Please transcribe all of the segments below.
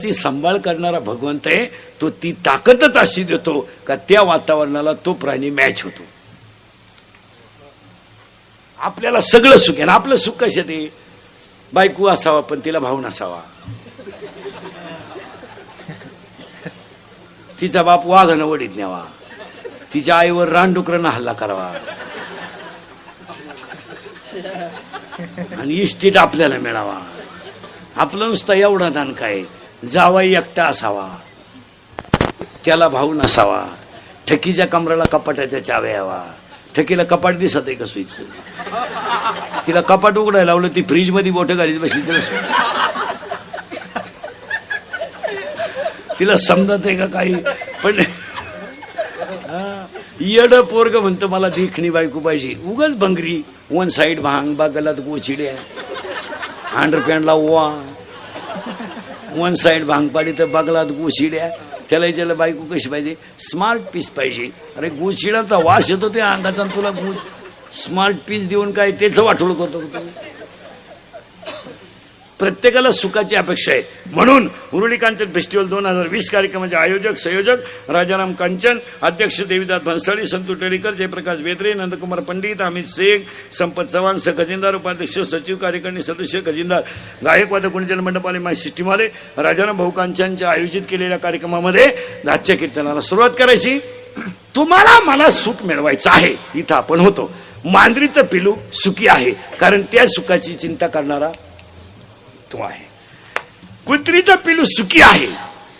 ती सांभाळ करणारा भगवंत आहे. तो ती ताकदच अशी देतो का त्या वातावरणाला तो प्राणी मॅच होतो. आपल्याला सगळं सुख आहे ना. आपलं सुख कशात आहे? बायको असावा पण तिला भाऊ नसावा, तिचा बाप वाघानं वडीत न्यावा, तिच्या आईवर रानडुकरांना हल्ला करावा आणि इस्टेट आपल्याला मिळावा. आपलं नुसतं एवढा दान काय, जावाई एकटा असावा, त्याला भाऊ नसावा, ठकीच्या कमराला कपाटाच्या चाव्या यावा. ठकीला कपाट दिसत आहे का स्विच? तिला कपाट उघडायला लावलं, ती फ्रीज मध्ये बोटं घालीत बसली, तिला समजत आहे का काही? पण येड पोरग म्हणतो मला देखणी बायको पाहिजे. उगाच भंगरी, वन साइड भांग, बागलात गोचिड्या, अंडरपॅन्टला ओवा, वन साइड भांग पाडी तर बागलात गोचिड्या. त्याला बायको कशी पाहिजे? स्मार्ट पीस पाहिजे. अरे गोचिड्याचा वास येतो त्या अंगाचा, तुला स्मार्ट पीस देऊन काय त्याच वाटोळ करतो? प्रत्येकाला सुखाची अपेक्षा आहे. म्हणून उरुळी कांचन फेस्टिवल 2020 कार्यक्रमाचे आयोजक संयोजक राजाराम कांचन, अध्यक्ष देवीदास भन्साळी, संतू टेळीकर, जयप्रकाश बेदरे, नंदकुमार पंडित, अमित शेख, संपत चव्हाण, खजिनदार, उपाध्यक्ष सचिव, कार्यकारिणी सदस्य, खजिनदार, गायकवाद, गुणजन मंडपाले, माय सिस्टीमाले, राजाराम भाऊ कांचनच्या आयोजित केलेल्या कार्यक्रमामध्ये आजच्या कीर्तनाला सुरुवात करायची. तुम्हाला मला सुख मिळवायचं आहे, इथं आपण होतो. मांजरीचं पिलू सुखी आहे कारण त्या सुखाची चिंता करणारा तो आहे. कुत्रीचं पिलू सुखी आहे,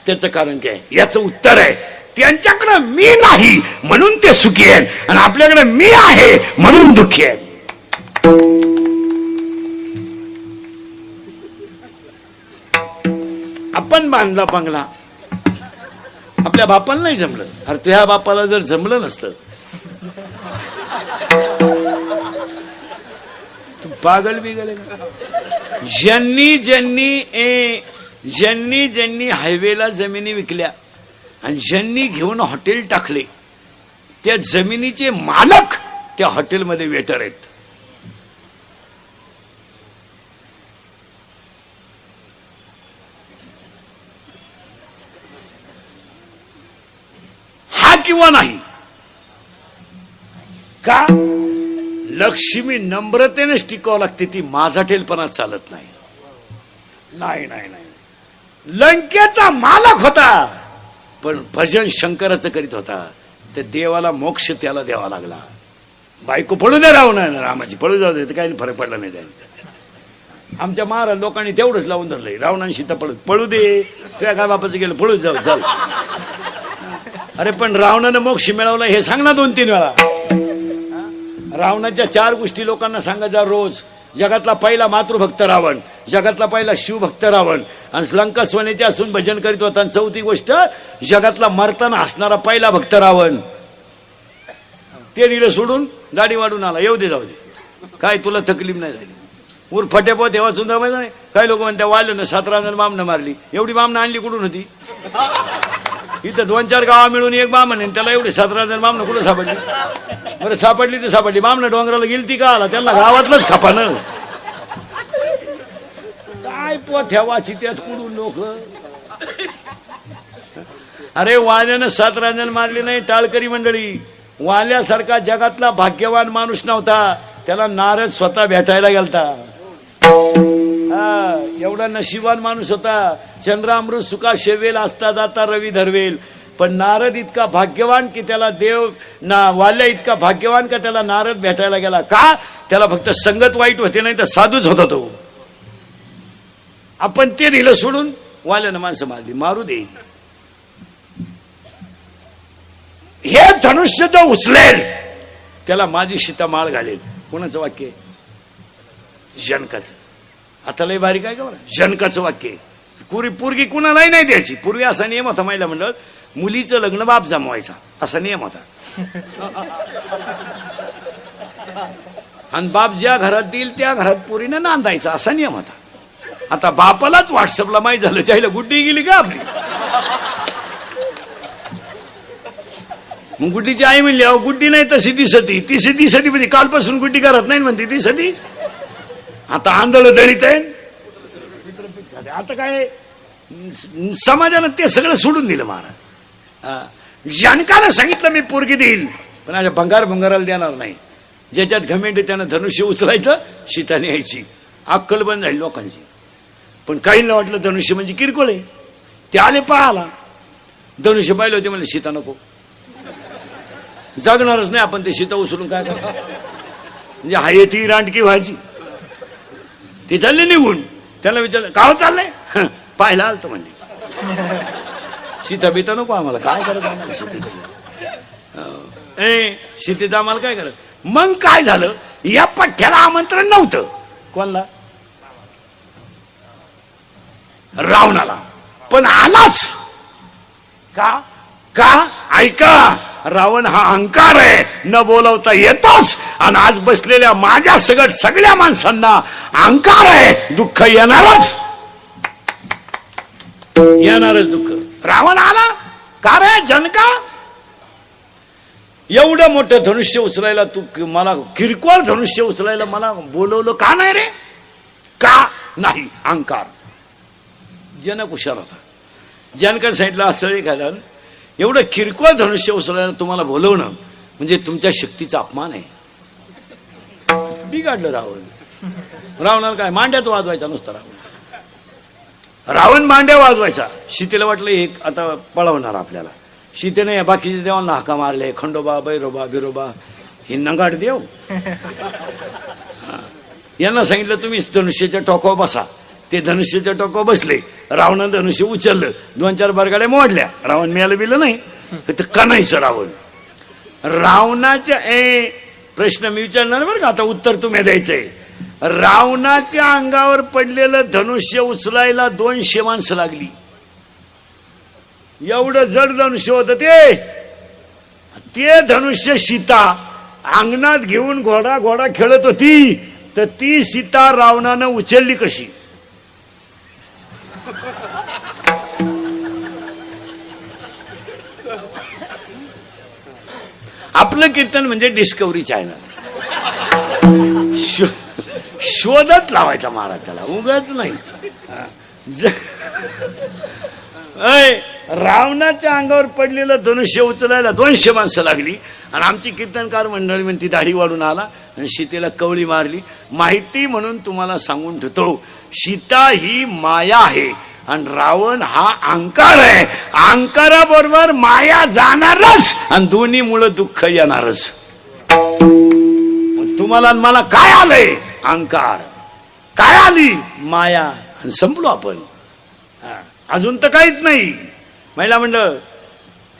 त्याचं कारण काय? याचं उत्तर आहे त्यांच्याकडे मी नाही म्हणून ते सुखी आहे, आणि आपल्याकडे मी आहे म्हणून दुःखी आहे. आपण बांधला बंगला, आपल्या बापाला नाही जमलं. अरे तुझ्या बापाला जर जमलं नसतं, तू पागल बिगल. ज्यांनी हायवेला जमिनी विकल्या आणि ज्यांनी घेऊन हॉटेल टाकले, त्या जमिनीचे मालक त्या हॉटेलमध्ये वेटर आहेत. हा किंवा नाही का? लक्ष्मी नम्रतेनेच टिकावं लागते, ती माझाटेलपणा चालत नाही. नाही नाही नाही, लंकेचा मालक होता पण भजन शंकराचं करीत होता, तर देवाला मोक्ष त्याला द्यावा लागला. बायको पळू दे, राहू नाही रामाची पळू जाऊ दे, काही फरक पडला नाही त्याने. आमच्या महाराज लोकांनी तेवढंच लावून धरलंय, रावणाने सीता पळू दे, तुझ्या काय बापाचं गेलं पळू जाऊ चाल. अरे पण रावणानं मोक्ष मिळवला हे सांग ना 2-3 वेळा. रावणाच्या 4 गोष्टी लोकांना सांगायच्या रोज. जगातला पहिला मातृभक्त रावण, जगातला पहिला शिवभक्त रावण, आणि लंका सोन्याची असून भजन करीत होता. आणि 4थी गोष्ट, जगातला मरताना हसणारा पहिला भक्त रावण. ते दिलं सोडून, दाढी वाढून आला. येऊ दे जाऊ दे, काय तुला तकलीफ नाही झाली. उर फटेपो तेव्हा सुद्धा माहिती नाही. काही लोक म्हणते वाल्यानं 17 जण बामणं मारली. एवढी बामणं आणली कुठून होती? इथं 2-4 गावा मिळून एक बामण, त्याला एवढी 17 जण बामणं कुठं सापडली? बरं सापडली तर सापडली, बामणं डोंगराला गेलती का आला? त्यांना गावातलंच खपानं. काय पोथ्या वाची त्यात कुडून लोक. अरे वाल्यानं 17 जण मारली नाही. टाळकरी मंडळी, वाल्यासारखा जगातला भाग्यवान माणूस नव्हता. त्याला नारद स्वतः भेटायला गेलता. एवढा नशिबान माणूस होता. चंद्रामृत सुखा शेवेल असता जाता रवी धरवेल. पण नारद इतका भाग्यवान की त्याला देव वाल्या इतका भाग्यवान का त्याला नारद भेटायला गेला. का? त्याला फक्त संगत वाईट होते, नाही तर साधूच होता तो. आपण ते दिलं सोडून वाल्यानं माणसं मारली. मारू दे. हे धनुष्य जो उचलेल त्याला माझी सीता माळ घालेल. कोणाचं वाक्य? जनकाचं. आता लय बारीक आहे का बरं? जनकाचं वाक्य. पूर्वी कुणालाही नाही द्यायची. पूर्वी असा नियम होता महिला मंडळ, मुलीचं लग्न बाप जमवायचा असा नियम होता. आणि बाप ज्या घरात देईल त्या घरात पुरीनं नांदायचा असा नियम होता. आता बापालाच व्हॉट्सअपला माहीत झालं, चाहीला गुड्डी गेली का आपली. मग गुड्डीची आई म्हणली, अहो गुड्डी नाही तशी दिसती. ती सिद्धी सती म्हणजे कालपासून गुड्डी करत नाही म्हणते ती सती. आता आंधळ दळीत आहे. आता काय समाजानं ते सगळं सोडून दिलं महाराज. जनकानं सांगितलं मी पोरगी देईल, पण अशा भंगाराला देणार नाही. ज्याच्यात घमेंड त्यानं धनुष्य उचलायचं, सीताने यायची. अक्कल बंद झाली लोकांची. पण काहींना वाटलं धनुष्य म्हणजे किरकोळ आहे. ते आले पाहाला, धनुष्य पाहिले होते, म्हणले सीता नको, जगणारच नाही आपण, ते सीता उचलून काय करणार. म्हणजे हाय ती रांडकी व्हायची. ते चालले निघून. त्याला विचारलं का हो चाललंय, पाहायला आलतो म्हणजे. सीता बिता नको आम्हाला, काय करत आम्हाला सीतेचं आम्हाला काय करत. मग काय झालं, या पठ्ठ्याला आमंत्रण नव्हतं. कोणला, रावणाला. पण आलाच का, का ऐका, रावण हा अहंकार आहे, न बोलवता येतोच. आणि आज बसलेल्या माझ्या सगट सगळ्या माणसांना अहंकार आहे, दुःख येणारच, येणारच दुःख. रावण आला का रे जनका, एवढं मोठं धनुष्य उचलायला तू मला, किरकोळ धनुष्य उचलायला मला बोलवलं का नाही रे, का नाही, अहंकार. जनक हुशार होता. जनकाने सांगितलं असं एखादं, एवढं किरकोळ धनुष्य उचलायला तुम्हाला बोलवणं म्हणजे तुमच्या शक्तीचा अपमान आहे. बिघडलं रावण. रावणाला काय मांड्यात वाजवायचा नुसता रावण मांड्या वाजवायचा. सीतेला वाटलं एक आता पळवणार आपल्याला. सीतेने बाकीच्या देवांना हाका मारले, खंडोबा, बैरोबा, बिरोबा, हे नंगाड देव. यांना सांगितलं तुम्ही धनुष्याच्या टोकावर बसा. ते धनुष्याच्या टोकावर बसले. रावणानं धनुष्य उचललं, 2-4 बरगाड्या मोडल्या. रावण मिळालं बिलं नाही, तर कणायचं रावण. रावणाच्या प्रश्न मी विचारणार बरं का, आता उत्तर तुम्ही द्यायचंय. रावणाच्या अंगावर पडलेलं धनुष्य उचलायला 200 माणसं लागली. एवढं जड धनुष्य होतं ते धनुष्य सीता अंगणात घेऊन घोडा खेळत होती. तर ती सीता रावणानं उचलली कशी. आपलं कीर्तन म्हणजे डिस्कवरी चॅनल. शोधत लावायचा महाराज त्याला, उगाच नाही. रावणाच्या अंगावर पडलेलं धनुष्य उचलायला 200 माणसं लागली. आणि आमची कीर्तनकार मंडळी म्हणती दाढी वाढून आला आणि सीतेला कवळी मारली. माहिती म्हणून तुम्हाला सांगून ठेवतो, सीता ही माया आहे आणि रावण हा अहंकार आहे. अहंकाराबरोबर माया जाणारच आणि दोन्ही मुळे दुःख येणारच. तुम्हाला मला काय आलंय, अहंकार. काय आली, माया. आणि संपलो आपण. अजून तर काहीच नाही. महिला मंडळ,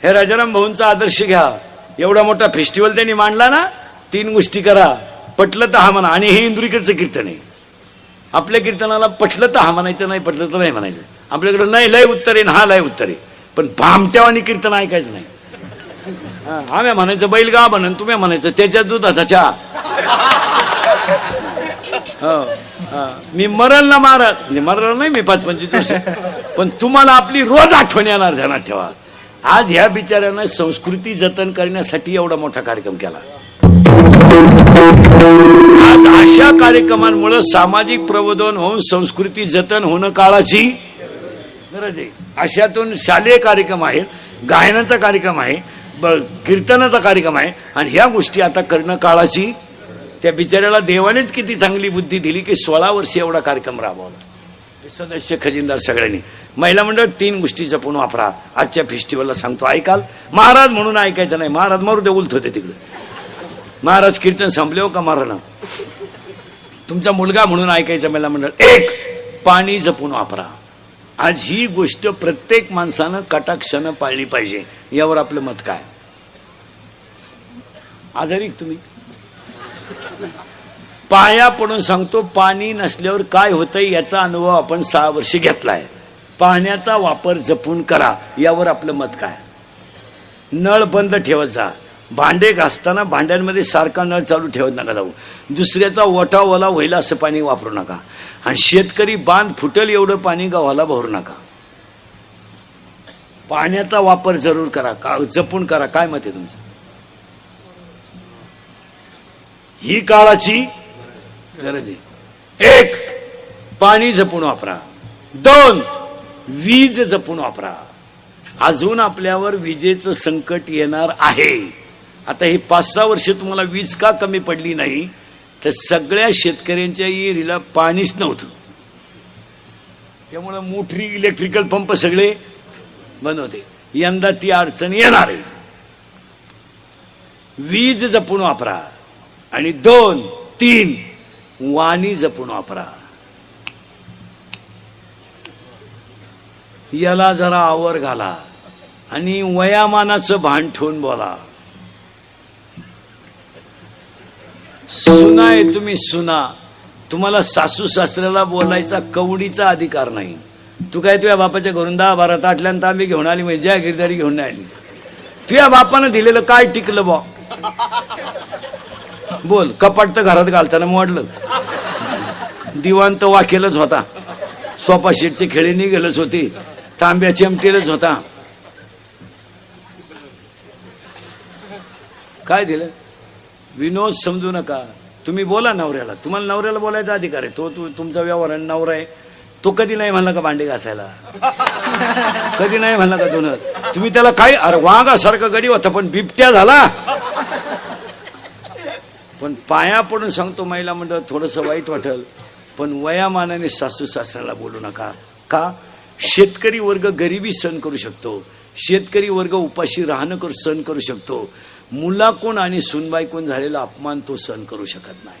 हे राजाराम भाऊंचा आदर्श घ्या. एवढा मोठा फेस्टिवल त्यांनी मांडला ना, 3 गोष्टी करा. पटलं तर हा म्हणा. आणि हे इंदुरीकडचं कीर्तन आहे. आपल्या कीर्तनाला पटलं तर हा म्हणायचं, नाही पटलं तर नाही म्हणायचं. आपल्याकडे नाही लय उत्तर आहे, हा लय उत्तर आहे. पण भामट्यावानी कीर्तन ऐकायचं नाही. आम्ही म्हणायचं बैल गा बनन, तुम्ही म्हणायचं त्याच्यात दुधाचा चहा. मी मरल ना महाराज, म्हणजे मरल नाही मी 5-25 वर्ष, पण तुम्हाला आपली रोज आठवण येणार, ध्यानात ठेवा. आज ह्या बिचाऱ्यानं संस्कृती जतन करण्यासाठी एवढा मोठा कार्यक्रम केला. आज अशा कार्यक्रमांमुळे सामाजिक प्रबोधन होऊन संस्कृती जतन होणं काळाची गरज आहे. अशातून शालेय कार्यक्रम आहे, गायनाचा कार्यक्रम आहे, कीर्तनाचा कार्यक्रम आहे, आणि ह्या गोष्टी आता करणं काळाची. त्या बिचाऱ्याला देवानेच किती चांगली बुद्धी दिली की 16 वर्ष एवढा कार्यक्रम राबवला. सदस्य खजिनदार सगळ्यांनी. महिला मंडळ 3 गोष्टी जपून वापरा. आजच्या फेस्टिवलला सांगतो, ऐकाल. महाराज म्हणून ऐकायचं नाही. महाराज मरू दे, उलट होते तिकडे. महाराज कीर्तन संपले हो का मारणं. तुमचा मुलगा म्हणून ऐकायचं. महिला मंडळ 1, पाणी जपून वापरा. आज ही गोष्ट प्रत्येक माणसानं कटाक्षानं पाळली पाहिजे. यावर आपलं मत काय. आजारी तुम्ही पाया पडून सांगतो, पाणी नसल्यावर काय होतंय याचा अनुभव आपण 6 वर्ष घेतलाय. पाण्याचा वापर जपून करा. यावर आपलं मत काय. नळ बंद ठेवत जा. भांडे घासताना भांड्यांमध्ये सारखा नळ चालू ठेवत नका जाऊ. दुसऱ्याचा ओटा ओला होईल असं पाणी वापरू नका. आणि शेतकरी बांध फुटल एवढं पाणी गावाला भरू नका. पाण्याचा वापर जरूर करा, जपून करा. काय मत आहे तुमचं. ही काळाची गरज आहे. 1, पाणी जपून वापरा. 2, वीज जपून वापरा. अजून आपल्यावर विजेचं संकट येणार आहे. आता ही 5-6 वर्ष तुम्हाला वीज का कमी पडली नाही, तर सगळ्या शेतकऱ्यांच्या विहिरीला पाणीच नव्हतं. त्यामुळे मोटरी, इलेक्ट्रिकल पंप सगळे बंद होते. यंदा ती अडचण येणार आहे. वीज जपून वापरा. आणि 2-3 वाणी जपून वापरा. याला जरा आवर घाला आणि वयामानाचं भान ठेवून बोला. सुना आहे तुम्ही, सुना. तुम्हाला सासू सासऱ्याला बोलायचा कवडीचा अधिकार नाही. तू काय तुझ्या बापाच्या घरून 10-12 ताटल्यान तांबी घेऊन आली, म्हणजे ज्या गिरदारी घेऊन नाही आली. तुझ्या बापानं दिलेलं काय टिकलं बा? बोल. कपाट तर घरात घालताना मोडलं, दिवाण तर वाकेलच होता, सोफा शीटचे खेळे निघेलच होते, तांब्या चिमटेलच होता. काय दिलं? विनोद समजू नका. तुम्ही बोला नवऱ्याला. तुम्हाला नवऱ्याला बोलायचा अधिकार आहे. तो तुमचा व्यवहार नवरा आहे. तो कधी नाही म्हणला का भांडे घासायला, कधी नाही म्हणला का धुणं. तुम्ही त्याला काय, अरे वाघासारखं गडी होता पण बिबट्या झाला. पण पाया पडून सांगतो महिला मंडळ, थोडस वाईट वाटेल पण वयामानाने सासू सासऱ्याला बोलू नका. का? शेतकरी वर्ग गरिबी सहन करू शकतो, शेतकरी वर्ग उपाशी राहणं सहन करू शकतो. मुलाकोण आणि सुनबाईकोण झालेला अपमान तो सहन करू शकत नाही.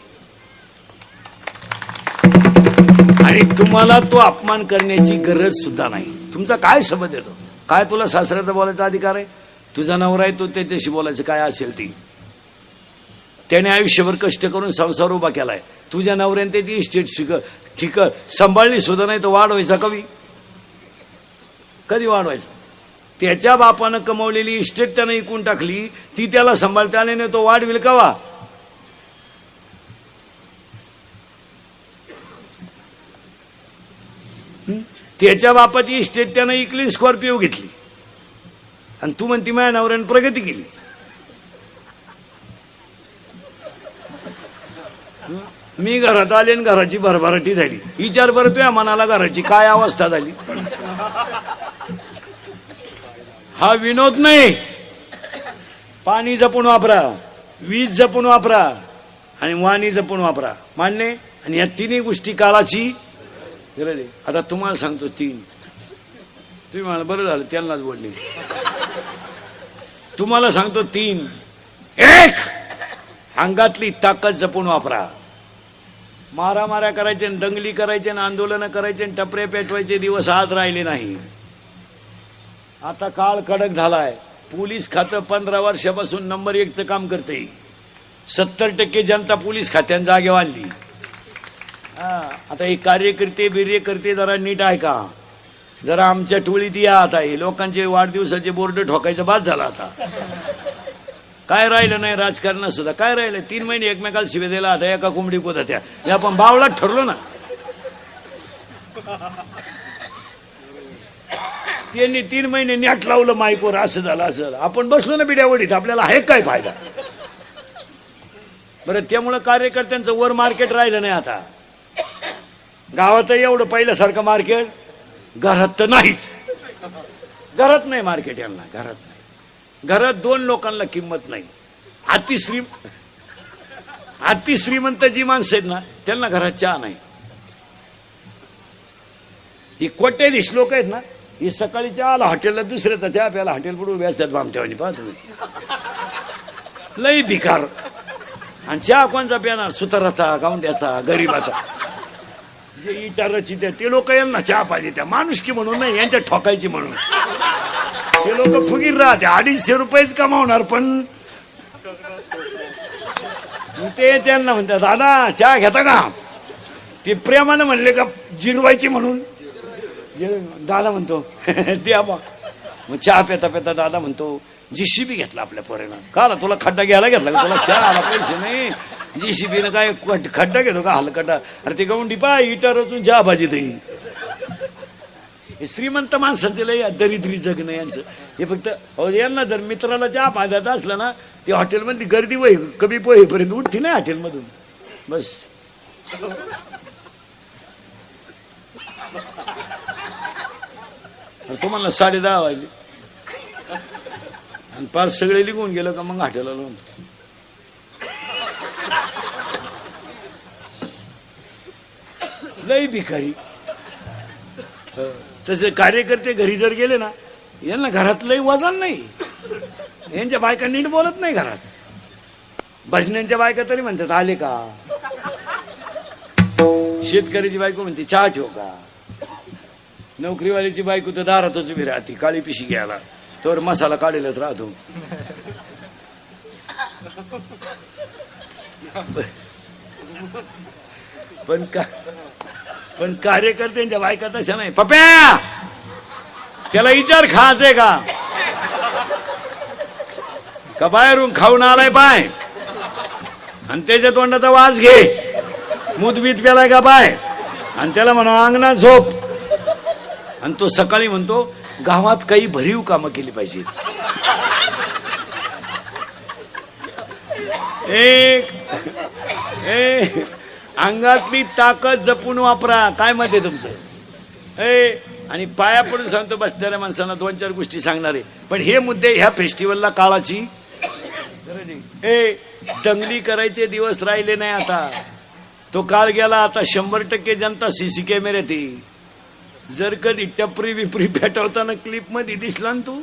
आणि तुम्हाला तो अपमान करण्याची गरज सुद्धा नाही. तुमचा काय संबंध येतो? काय तुला सासऱ्याचा बोलायचा अधिकार आहे? तुझा नवरा आहे, तो त्याच्याशी बोलायचं काय असेल ती. त्याने आयुष्यभर कष्ट करून संसार उभा केलाय. तुझ्या नवऱ्याने त्याची इस्टेट ठीक सांभाळली सुद्धा नाही, तर वाढवायचा कधी वाढवायचा? त्याच्या बापानं कमवलेली इस्टेट त्यानं इकून टाकली, ती त्याला सांभाळता आली नाही, तो वाढविल कवा? त्याच्या बापाची इस्टेट त्यानं इकली, स्कॉर्पिओ घेतली, आणि तू म्हणती माझ्या नवऱ्याने प्रगती केली. मी घरात आले आणि घराची भरभराटी झाली. विचार बरं तुझ्या मनाला घराची काय अवस्था झाली. हा विनोद नाही. पाणी जपून वापरा, वीज जपून वापरा आणि वाणी जपून वापरा. मान्य? आणि या तिन्ही गोष्टी काळाची गरज आहे. आता तुम्हाला सांगतो 3. तुम्ही मला बरं झालं त्यांनाच बोलले. तुम्हाला सांगतो 3. 1. अंगातली ताकद जपून वापरा. मारामाऱ्या करायचे, दंगली करायचे, आंदोलन करायचे, टपरे पेटवायचे दिवस आज राहिले नाही. आता काळ कडक झालाय. पोलीस खातं 15 वर्षापासून नंबर 1चं काम करते. 70% जनता पोलीस खात्यान जागेवर आणली. आता हे कार्यकर्ते जरा नीट आहे का? जरा आमच्या टोळीत या. आता हे लोकांचे वाढदिवसाचे बोर्ड ठोकायचं बाद झाला. आता काय राहिलं नाही राजकारण सुद्धा. काय राहिलं? 3 महिने एकमेकाला शिवे दिला. आता एका कोंबडी कोत त्या आपण बावळात ठरलो ना. त्यांनी 3 महिने नॅट लावलं माईकवर, असं झालं असं. आपण बसलो ना बिड्यावडीत, आपल्याला आहे काय फायदा? बरं, त्यामुळं कार्यकर्त्यांचं वर मार्केट राहिलं नाही. आता गावात एवढं पहिल्यासारखं मार्केट घरात तर नाहीच. घरात नाही मार्केट यांना, घरात नाही. घरात 2 लोकांना किंमत नाही. अतिश्रीमंत जी माणसं आहेत ना, त्यांना घरात चहा नाही. ही कोट्याधीश लोक आहेत ना, ही सकाळी चहा आला हॉटेलला, दुसऱ्याचा चहा प्याला हॉटेल पुढे उभे असतात बामठेवानी. पाहा तुम्ही, लई भिकार. आणि चहा कोणचा प्याणार? सुताराचा, गावंड्याचा, गरीबाचा. जे इटा रचित ते लोक यांना चहा पाहिजे, त्या माणुसकी म्हणून नाही, यांच्या ठोकायची म्हणून. ते लोक फुगीर राहते. 250 रुपयेच कमावणार, पण ते त्यांना म्हणतात दादा चहा घेता का? ते प्रेमानं म्हणले का जिरवायची म्हणून दादा म्हणतो द्या बा. मग चहा पेता पेता दादा म्हणतो जीसीबी घेतला आपल्या पोरेनं. काला तुला खड्डा घ्यायला घेतला का? तुला चहा आला पैसे नाही. जीसीबीनं काय खड्डा घेतो का हलकटा? अरे ते गवंडी पा इटा रचून चहा भाजी देई. श्रीमंत माणसाचं लय दरिद्री जगणं यांचं. हे फक्त यांना जर मित्राला चहा पाजायचा असला ना, ते हॉटेलमधली गर्दी वय कमी पोहेपर्यंत उठती नाही हॉटेलमधून. बस तो म्हणला 10:30 वाजले आणि पार सगळे निघून गेलं का मग हॉटेलला लावून लई भिकारी. तसे कार्यकर्ते घरी जर गेले ना, यांना घरात लई वजन नाही, यांच्या बायका नीट बोलत नाही घरात. भजन्यांच्या बायका तरी म्हणतात आले का, शेतकऱ्याची बायको म्हणते चहा ठेव का, नोकरीवाल्याची बायको तर दारातच उभी राहते काळी पिशी घ्यायला, तर मसाला काढलेलाच राहतो. पण कार्यकर्त्यांच्या बायका तशा नाही. पप्या त्याला विचार खायचंय का बाहेरून खाऊन आलाय पाय, आणि त्याच्या तोंडाचा वास घे, मुदबीत प्यालाय का पाय, आणि त्याला म्हणा अंगणात झोप, आणि तो सकाळी म्हणतो गावात काही भरीव कामं केली पाहिजेत. अंगातली ताकद जपून वापरा. काय मत आहे तुमचं? आणि पाया पडून सांगतो बसणाऱ्या माणसांना 2-4 गोष्टी सांगणार आहे, पण हे मुद्दे ह्या फेस्टिवलला काळाची दंगली करायचे दिवस राहिले नाही. आता तो काळ गेला. आता 100% जनता सीसी कॅमेऱ्यात येईल. जर कधी टपरी विपरी पेटवताना क्लिप मध्ये दिसला ना तू,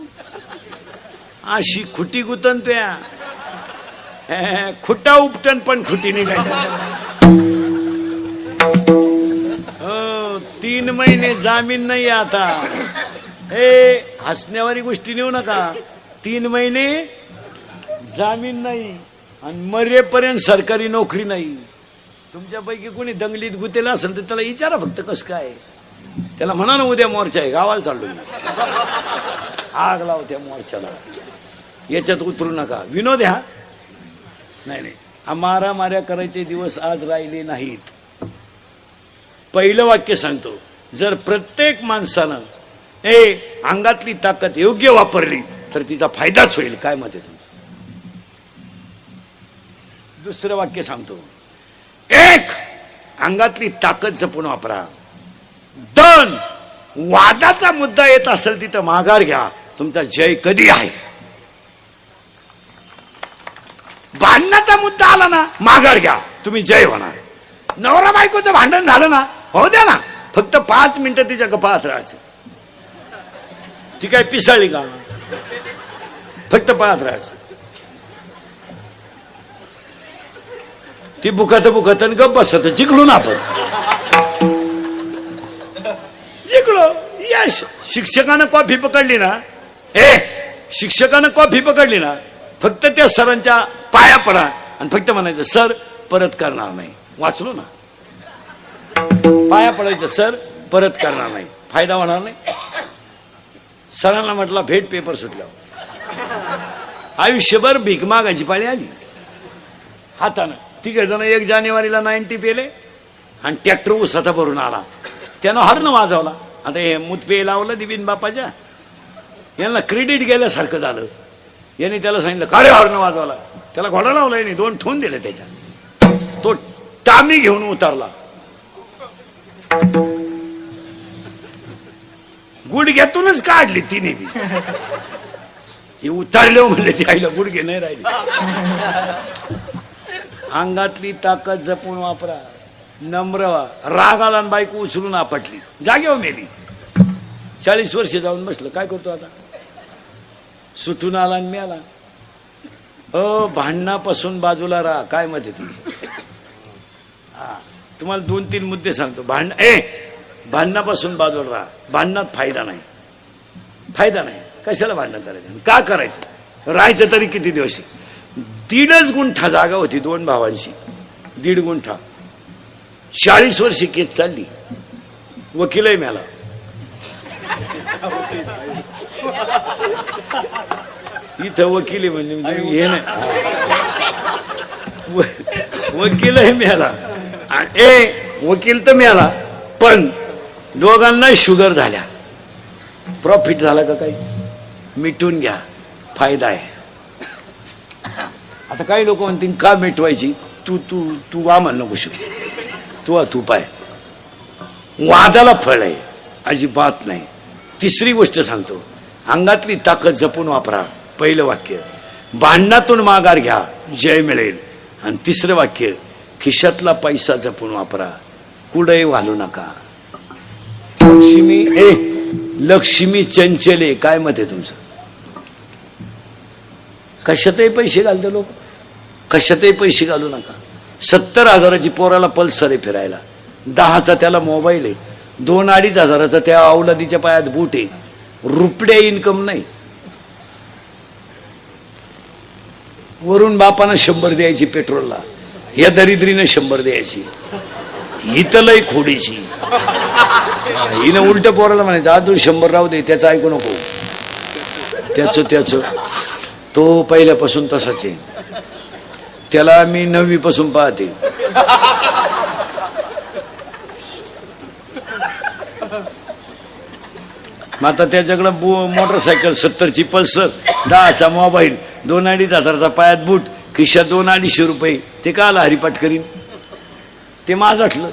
अशी खुटी गुतन त्या खुटा उपटन पण खुटी निघाय. 3 महिने जामीन नाही आता. हसण्यावारी गोष्टी नेऊ नका. 3 महिने जामीन नाही आणि मरेपर्यंत सरकारी नोकरी नाही. तुमच्यापैकी कोणी दंगलीत गुतेला असेल तर त्याला विचारा फक्त कसं काय. त्याला म्हणा ना उद्या मोर्चा आहे, गावाला चाललो आग लाव त्या मोर्चाला, याच्यात उतरू नका. विनोद ह्या नाही, माऱ्या करायचे दिवस आज राहिले नाहीत. पहिलं वाक्य सांगतो, जर प्रत्येक माणसानं अंगातली ताकद योग्य वापरली तर तिचा फायदाच होईल. काय मत आहे तुमचं? दुसरं वाक्य सांगतो, 1 अंगातली ताकद जपून वापरा. 2 वादाचा मुद्दा येत असेल तिथं माघार घ्या. तुमचा जय कधी आहे. भांडणाचा मुद्दा आला ना, माघार घ्या, तुम्ही जय होणार. नवरा बायकोचं भांडण झालं ना, हो द्या ना, फक्त 5 मिनिटं तिच्या पाहत राहायचं. ती काय पिसाळली का, फक्त पाहत राहायचं. ती बुखत गप बसत. जिंकलो ना आपण, जिंकलो. यश. शिक्षकानं कॉफी पकडली ना, शिक्षकानं कॉफी पकडली ना, फक्त त्या सरांच्या पाया पडा आणि फक्त म्हणायचं सर परत करणार नाही. वाचलो ना, पाया पडायचं सर परत करणार नाही, फायदा होणार नाही. सरांना म्हटलं भेट पेपर सुटल्यावर आयुष्यभर भीक मागायची पाळी आली. हातानं 3 जण 1 जानेवारीला 90 पेले आणि ट्रॅक्टर उसाचा भरून आला. त्यानं हॉर्न वाजवला. आता हे मुतपे लावलं दिबीन बापाच्या, यांना क्रेडिट गेल्यासारखं झालं. यांनी त्याला सांगितलं का रे हॉर्न वाजवला. त्याला घोडा लावला, यांनी 2 ठेवून दिले त्याच्या. तो टामी घेऊन उतरला. गुडघ्यातूनच काढली तिने बी. हे उतारले म्हणले ती आईला गुडघे नाही राहिले. अंगातली ताकद जपून वापरा. नम्र व्हा. राग आला आणि बायको उचलून आपटली, जागेवर मेली. 40 वर्ष जाऊन बसलं. काय करतो आता, सुटून आला आणि मी आला. भांडणापासून बाजूला राहा. काय मत आहे तुमचं? तुम्हाला 2-3 मुद्दे सांगतो. भांडणापासून बाजूला राहा. भांडणात फायदा नाही, फायदा नाही. कशाला भांडण करायचं, का करायचं? राहायचं तरी किती दिवस. 1.5 गुंठा जागा होती 2 भावांची, 1.5 गुंठा. 40 वर्षी केस चालली. वकीलही मिळाला. इथं वकील म्हणजे हे नाही, वकीलही मिळाला. वकील तर मिळाला, पण दोघांना शुगर झाल्या. प्रॉफिट झाला का काही? मिटून घ्या, फायदा आहे. आता काही लोक म्हणतील का मिटवायची, तू तू तू आम्हाला नको शिकू, तू पाय. वादाला फळ आहे, अजिबात नाही. तिसरी गोष्ट सांगतो, अंगातली ताकद जपून वापरा. पहिलं वाक्य, भांडणातून माघार घ्या, जय मिळेल. आणि तिसरं वाक्य, खिशातला पैसा जपून वापरा, कुठे घालू नका. लक्ष्मी चंचले, काय मत आहे तुमचं? कशातही पैसे घालते लोक, कशातही पैसे घालू नका. 70,000ची पोराला पल्सर आहे फिरायला, 10चा त्याला मोबाईल आहे, 2-2.5 हजाराचा त्या औलादीच्या पायात बूट आहे, रुपड्या इन्कम नाही. वरून बापानं 100 द्यायची पेट्रोलला, या दरिद्रीने 100 द्यायची. ही तर लई खोडीची. हिनं उलट पोराला म्हणायचं अजून 100 राहू दे, त्याचं ऐकू नको. त्याच तो पहिल्यापासून तसाच आहे. त्याला मी 9वी पासून पाहते. मग आता त्याच्याकडं मोटरसायकल 70ची पल्सर, 10चा मोबाईल, 2-2.5 हजाराचा पायात बूट, खिशात 200-250 रुपये. ते का आला हरिपाठ करीन? ते माझाठलं.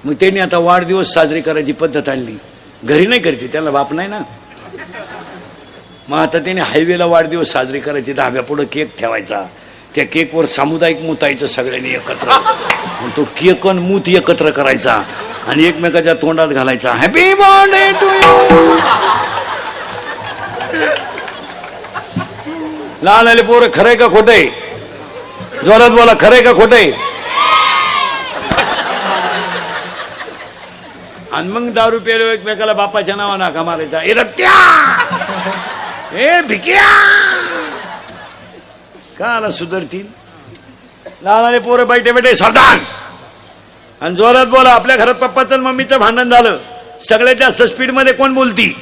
मग त्यांनी आता वाढदिवस साजरी करायची पद्धत आणली. घरी नाही करते, त्याला बाप नाही ना. मग आता त्याने हायवेला वाढदिवस साजरे करायचे, धाब्यापुढं केक ठेवायचा, त्या केकवर सामुदायिक मुतायचं सगळ्यांनी एकत्र. तो केक आणि मूत एकत्र करायचा आणि एकमेकाच्या तोंडात घालायचा, हॅपी बर्थडे टू यू. लहान आले पोरं, खरंय का खोटंय? जोरात बोला, खरंय का खोटंय? आणि मग दारू प्यायलो एकमेकाला बापाच्या नावा नाका मारायचा, ए रत्या, ए भिक्या. का आला सुधरतील? लहान आले पोरं बैठे बैठे सावधान. आणि जोरात बोला, आपल्या घरात पप्पाचं आणि मम्मीचं भांडण झालं, सगळ्यात जास्त स्पीड मध्ये कोण बोलती?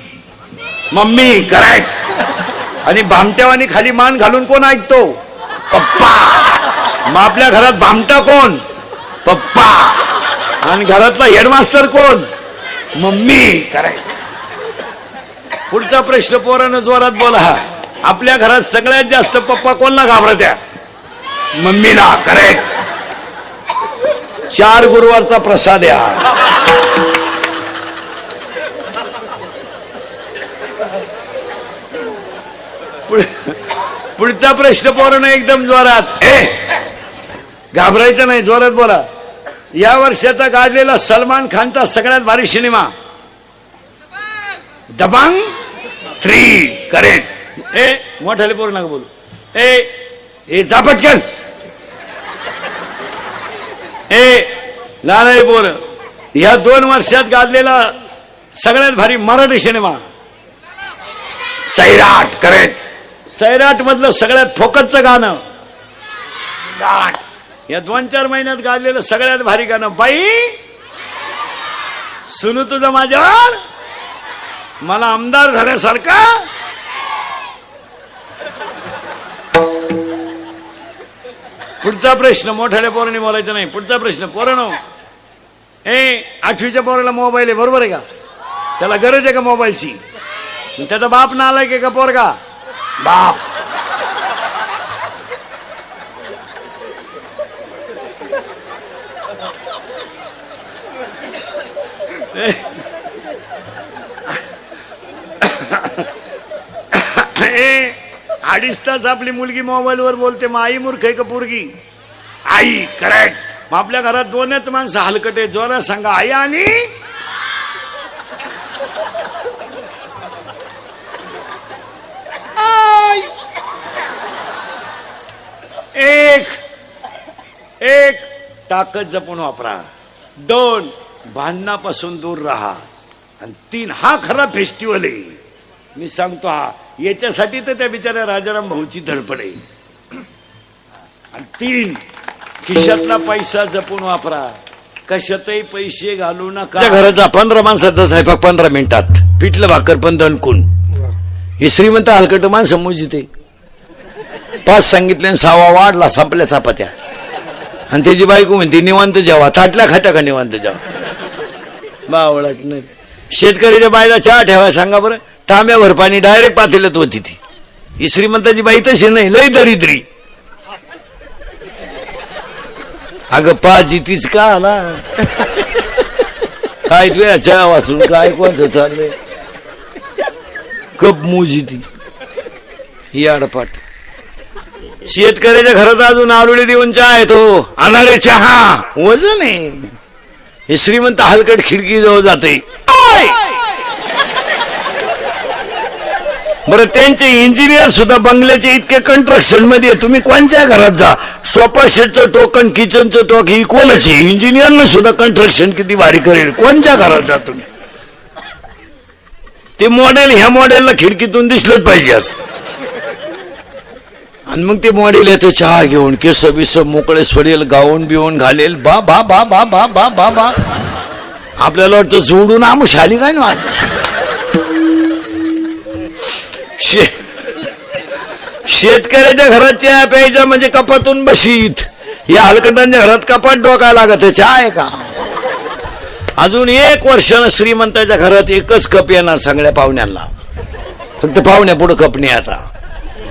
मम्मी. करेक्ट. आणि भामट्यावानी खाली मान घालून कोण ऐकतो? पप्पा. मग आपल्या घरात भामटा कोण? पप्पा. आणि घरातला हेडमास्टर कोण? मम्मी. करेक्ट. पुढचा प्रश्न पोरानं जोरात बोला, आपल्या घरात सगळ्यात जास्त पप्पा कोणला घाबरत्या? मम्मीला. करेक्ट. 4 गुरुवारचा प्रसाद या. पुढचा प्रश्न पोरानं एकदम जोरात, घाबरायचं नाही, जोरात बोला. या वर्षाचा गाजलेला सलमान खानचा सगळ्यात भारी सिनेमा दबंग 3. करेक्ट. मोठाले पोरं नका बोलू. ए जा पटकन. लहान पोरं, या 2 वर्षात गाजलेला सगळ्यात भारी मराठी सिनेमा सैराट. करेक्ट. सैराट मधलं सगळ्यात फोकसचं गाणं गाठ. या 2-4 महिन्यात गाजलेलं सगळ्यात भारी गाणं बाई सुनू तुझं माझ्यावर, मला आमदार झाल्यासारखा. पुढचा प्रश्न, मोठ्याल्या पोरांनी बोलायचं नाही. पुढचा प्रश्न, पोरांनो, 8वीच्या पोराला मोबाईल आहे, बरोबर आहे का? त्याला गरज आहे का मोबाईलची? त्याचा बाप नालायक आहे का पोरगा? बाप. अडीच तास आपली मुलगी मोबाईलवर बोलते, मग आई मूर्ख आहे का पोरगी? आई. करेक्ट. मग आपल्या घरात 2च माणसं हलकटे, जोरात सांगा, आई आणि आई. एक ताकद जपून वापरा. 2 भांडणापासून दूर राहा. आणि 3 हा खरा फेस्टिवल आहे. मी सांगतो, हा याच्यासाठी तर त्या बिचाऱ्या राजाराम भाऊची धडपड आहे. आणि 3 खिशातला पैसा जपून वापरा, कशातही पैसे घालू नका. घराचा 15 माणसाचा स्वयंपाक 15 मिनिटात, पिठलं भाकर पण दणकून. हे श्रीमंत हलकट माणसं मोजिते. 5 सांगितले, 6वा वाढला, संपल्या चपात्या. आणि त्याची बायको म्हणते निवांत जेवा, ताटल्या खात्या का निवांत जेवा? बावळट नाही. शेतकऱ्याच्या बाईला चहा ठेवाय सांगा बरं, तांब्यावर पाणी डायरेक्ट पातेल्यात होती ती. ही श्रीमंताची बाई तशी नाही, लय दरिद्री. अगं पाची तीच का आला काय तुझ्या चहा वाचून काय कोणचं चाललंय? कप मोजी ती याडपाट. शेतकऱ्याच्या घरात अजून आरुडी देऊन चहा येतो, अनारे चहा वजन आहे. हे श्रीमंत हलकट खिडकी जवळ जाते. बरं त्यांचे इंजिनियर सुद्धा बंगल्याचे इतके कंस्ट्रक्शन मध्ये, तुम्ही कोणत्या घरात जा, सोफा सेटचं टोकन किचनचं टोक इक्वलच आहे. इंजिनियरनं सुद्धा कंस्ट्रक्शन किती भारी करेल, कोणत्या घरात जा तुम्ही. ते मॉडेल ह्या मॉडेलला खिडकीतून दिसलंच पाहिजे असं. आणि मग ते मॉडेल येते चहा घेऊन, केस बिस मोकळे सोडेल, गाऊन बिवून घालेल. बा बा बा बा बा बा बा बा आपल्याला वाटतं जोडून आमुष आली काय ना. शेतकऱ्याच्या घरात चहा प्यायचा म्हणजे कपातून बशीत. या हलकटांच्या घरात कपाट डोकायला लागत चहा आहे का. अजून 1 वर्षानं श्रीमंताच्या घरात एकच कप येणार सगळ्या पाहुण्यांना, फक्त पाहुण्या पुढे कप न्यायचा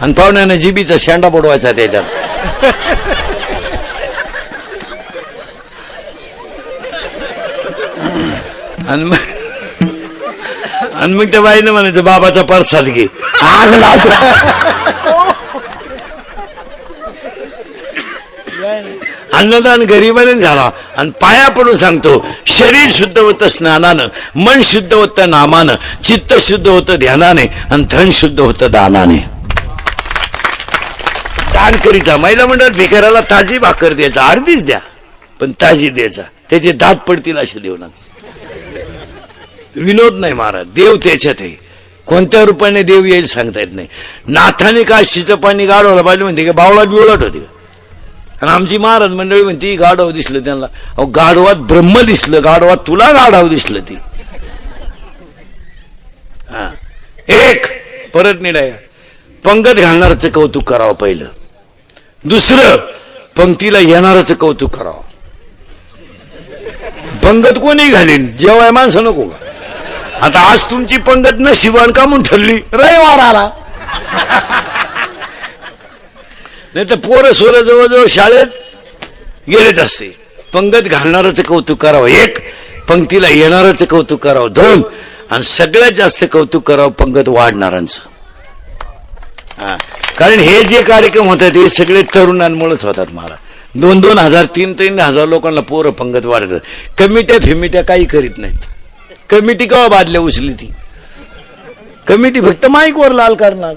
आणि पाहुण्यानं जिबीचा शेंडा बुडवायचा त्याच्यात. आणि मग त्या बाईनं म्हणायचं बाबाचा प्रसाद घे. आग लावतो. अन्नदान गरीबानेच झाला. आणि पाया पडून सांगतो, शरीर शुद्ध होतं स्नानानं, मन शुद्ध होतं नामानं, चित्त शुद्ध होतं ध्यानाने, आणि धन शुद्ध होतं दानाने. दान करीता महिला मंडळ भिकाऱ्याला ताजी भाकर द्यायचा, अर्धीच द्या पण ताजी द्यायचा, त्याचे दात पडतील असे देऊ नका. विनोद नाही महाराज, देव त्याच्यात आहे. कोणत्या रूपाने देव येईल सांगता येत नाही. नाथाने काशीचं पाणी गाडवलं पाहिजे म्हणते की बावळात बिवळाट होती. आणि आमची महाराज मंडळी म्हणते गाढव दिसलं त्यांना. अहो गाढवात ब्रह्म दिसलं, गाढवात तुला गाढव दिसलं. ती एक परत निडाय पंगत घालणारच कौतुक करावं पहिलं, दुसरं पंक्तीला येणारच कौतुक करावं. पंगत कोणी घालीन, जेव्हा माणसं नको का. आता आज तुमची पंगत न शिवण का म्हणून ठरली, रविवार आला नाही तर पोरं सोरं जवळजवळ शाळेत गेलेच असते. पंगत घालणारच कौतुक करावं एक, पंक्तीला येणारच कौतुक करावं दोन, आणि सगळ्यात जास्त कौतुक करावं पंगत वाढणाऱ्यांचं. कारण हे जे कार्यक्रम होतात हे सगळे तरुणांमुळेच होतात. मला 2-2 हजार 3-3 हजार लोकांना पोरं पंगत वाढतात. कमिट्या फिमिट्या काही करीत नाहीत. कमिटी केव्हा बादल्या उचली ती कमिटी, फक्त माईकवर लाल करणार.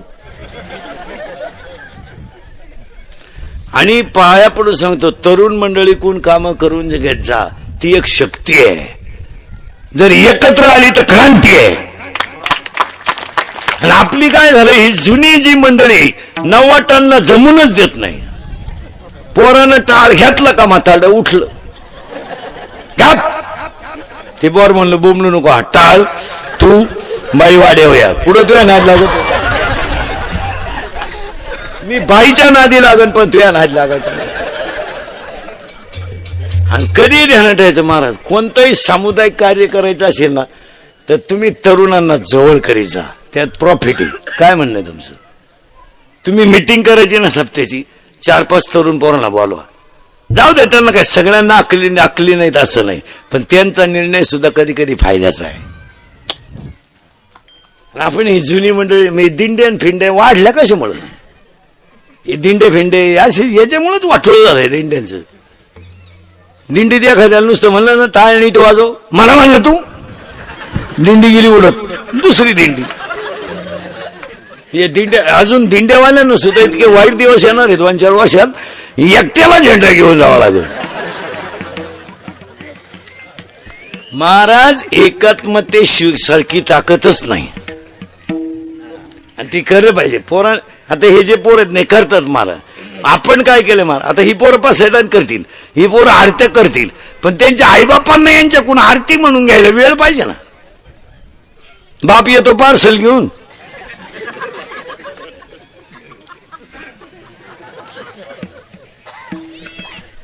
आणि पाया पडून सांगतो, तरुण मंडळी कोण कामं करून घेत जा, ती एक शक्ती आहे. जर एकत्र आली तर क्रांती आहे. आणि आपली काय झालं, ही जुनी जी मंडळी 90 टनला जमूनच देत नाही. पोरानं टाळ घेतलं का म्हातारडं उठलं, ते बोर म्हणलं बोंबलू नको, हा टाळ तू बाई वाड्या पुढे तुझ्या नाद लागत. मी बाईच्या नादी लागन पण तुझ्या नाद लागायचा नाही. आणि कधी ध्यानात ठेवायचं महाराज, कोणतंही सामुदायिक कार्य करायचं असेल ना तर तुम्ही तरुणांना जवळ करीत जा, त्यात प्रॉफिट आहे. काय म्हणणं आहे तुमचं. तुम्ही मिटिंग करायची ना सप्त्याची, 4-5 तरुण पोरांना बोलवा. जाऊ दे त्यांना काय सगळ्यांना अकली नाहीत असं नाही, पण त्यांचा निर्णय सुद्धा कधी कधी फायद्याचा आहे. आपण ही जुनी मंडळी दिंडे आणि फिंडे वाढल्या कशामुळे, हे दिंडे फिंडे असे याच्यामुळेच वाटलं झालंय. दिंड्यांचं दिंडीत एखाद्याला नुसतं म्हणलं ना टाळ नीट वाजव, मला म्हणलं तू दिंडी गेली उडत, दुसरी दिंडी. हे दिंडे अजून दिंडेवाल्यांना सुद्धा इतके वाईट दिवस येणार आहेत 2-4 वर्षात, एकट्याला झेंडा घेऊन जावा लागेल. महाराज एकात्मते सारखी ताकदच नाही, आणि ती करलं पाहिजे. पोरा आता हे जे पोर नाही करतात महाराज, आपण काय केलं महाराज, आता ही पोरं पसैदान करतील, ही पोरं आरत्या करतील, पण त्यांच्या आईबापांना यांच्याकडून आरती म्हणून घ्यायला वेळ पाहिजे ना. बाप येतो पार्सल घेऊन,